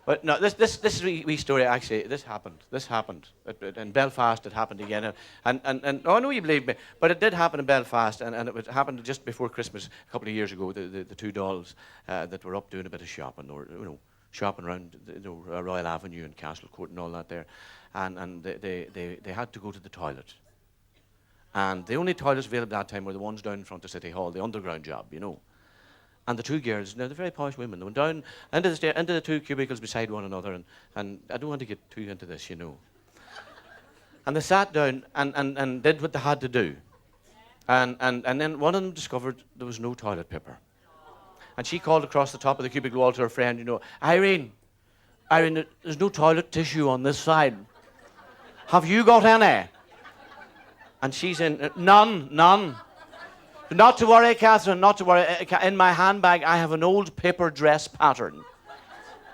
But no, this is a wee story. Actually, this happened. In Belfast. It happened again, and oh, I know you believe me, but it did happen in Belfast, and it happened just before Christmas a couple of years ago. The two dolls that were up doing a bit of shopping, or shopping around Royal Avenue and Castle Court and all that there, and they had to go to the toilet, and the only toilets available at that time were the ones down in front of City Hall, the underground job. And the two girls, now they're very posh women, they went down into the two cubicles beside one another, and I don't want to get too into this. And they sat down and did what they had to do. And then one of them discovered there was no toilet paper. And she called across the top of the cubicle wall to her friend, Irene, there's no toilet tissue on this side. Have you got any? And she's in, none. Not to worry, Catherine, not to worry. In my handbag, I have an old paper dress pattern.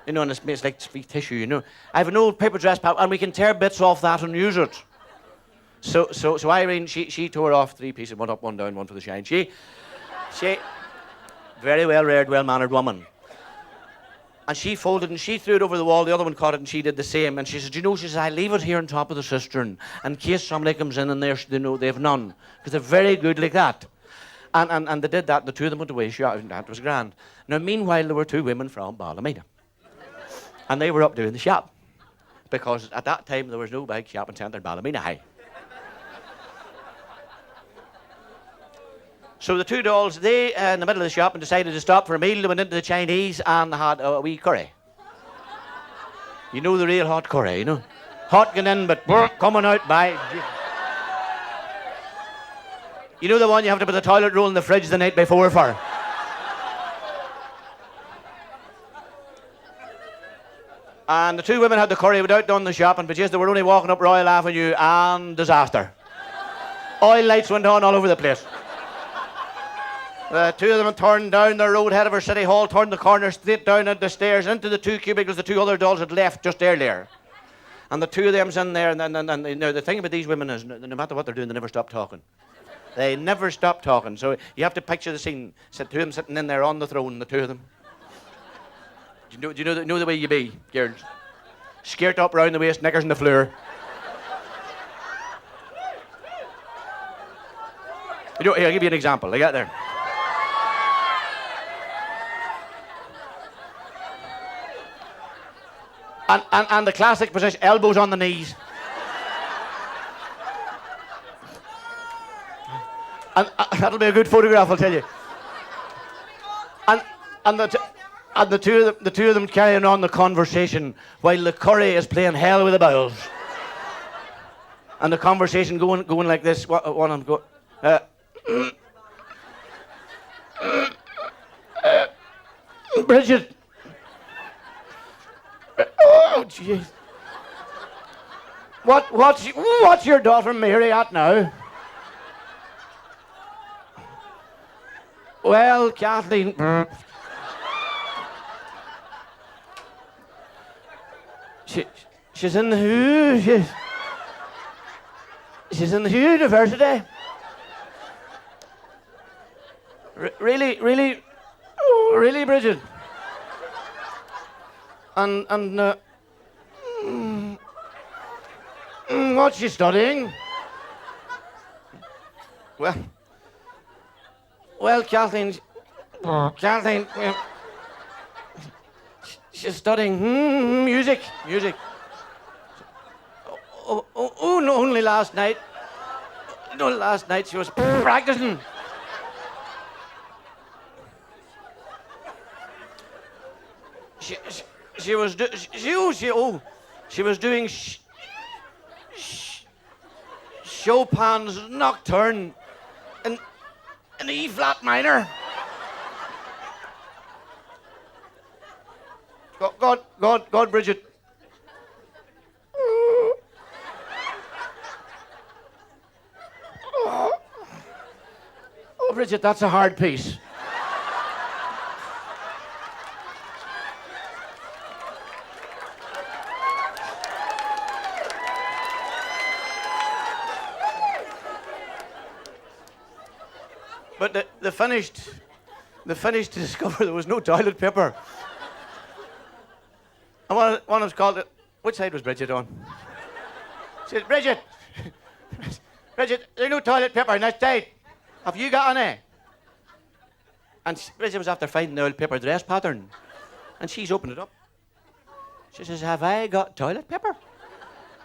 And it's like tissue, I have an old paper dress pattern, and we can tear bits off that and use it. So Irene, she tore off 3 pieces, one up, one down, one for the shine. She, very well-reared, well-mannered woman. And she folded and she threw it over the wall. The other one caught it and she did the same. And she said, she says, I leave it here on top of the cistern in case somebody comes in and they have none. Because they're very good like that. And they did that, the two of them went away, that was grand. Now, meanwhile, there were 2 women from Ballymena. And they were up doing the shop. Because at that time, there was no big shopping centre in Ballymena High. So the 2 dolls, they, in the middle of the shop, and decided to stop for a meal. They went into the Chinese and had a wee curry. The real hot curry, Hot going in, but coming out by... the one you have to put the toilet roll in the fridge the night before for. And the 2 women had the curry without done the shopping, but yes, they were only walking up Royal Avenue, and disaster. Oil lights went on all over the place. The 2 of them turned down the road head of our City Hall, turned the corner straight down at the stairs into the 2 cubicles the 2 other dolls had left just earlier. And the 2 of them's in there, and the thing about these women is, no matter what they're doing, they never stop talking. They never stop talking. So you have to picture the scene. 2 of them sitting in there on the throne, the 2 of them. Do you know the way you be, girls? Skirt up round the waist, knickers on the floor. Here, I'll give you an example. I got there. And the classic position, elbows on the knees. And that'll be a good photograph, I'll tell you. And the two of them carrying on the conversation while the curry is playing hell with the bowels. And the conversation going like this. One of them go, Bridget. Oh, jeez. What's your daughter Mary at now? Well, Kathleen. She's in the she's in the university. Really, Bridget. And what's she studying? Well, Kathleen, she's studying music. Oh, no, only last night. No, last night she was practicing. She was doing Chopin's Nocturne in E flat minor. God, Bridget. Oh, Bridget, that's a hard piece. But they finished to discover there was no toilet paper. And one was called it. Which side was Bridget on? She said, Bridget, Bridget, there's no toilet paper on this side. Have you got any? And Bridget was after finding the old paper dress pattern. And she's opened it up. She says, have I got toilet paper?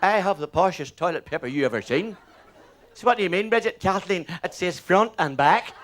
I have the poshest toilet paper you ever seen. So what do you mean, Bridget? Kathleen, it says front and back.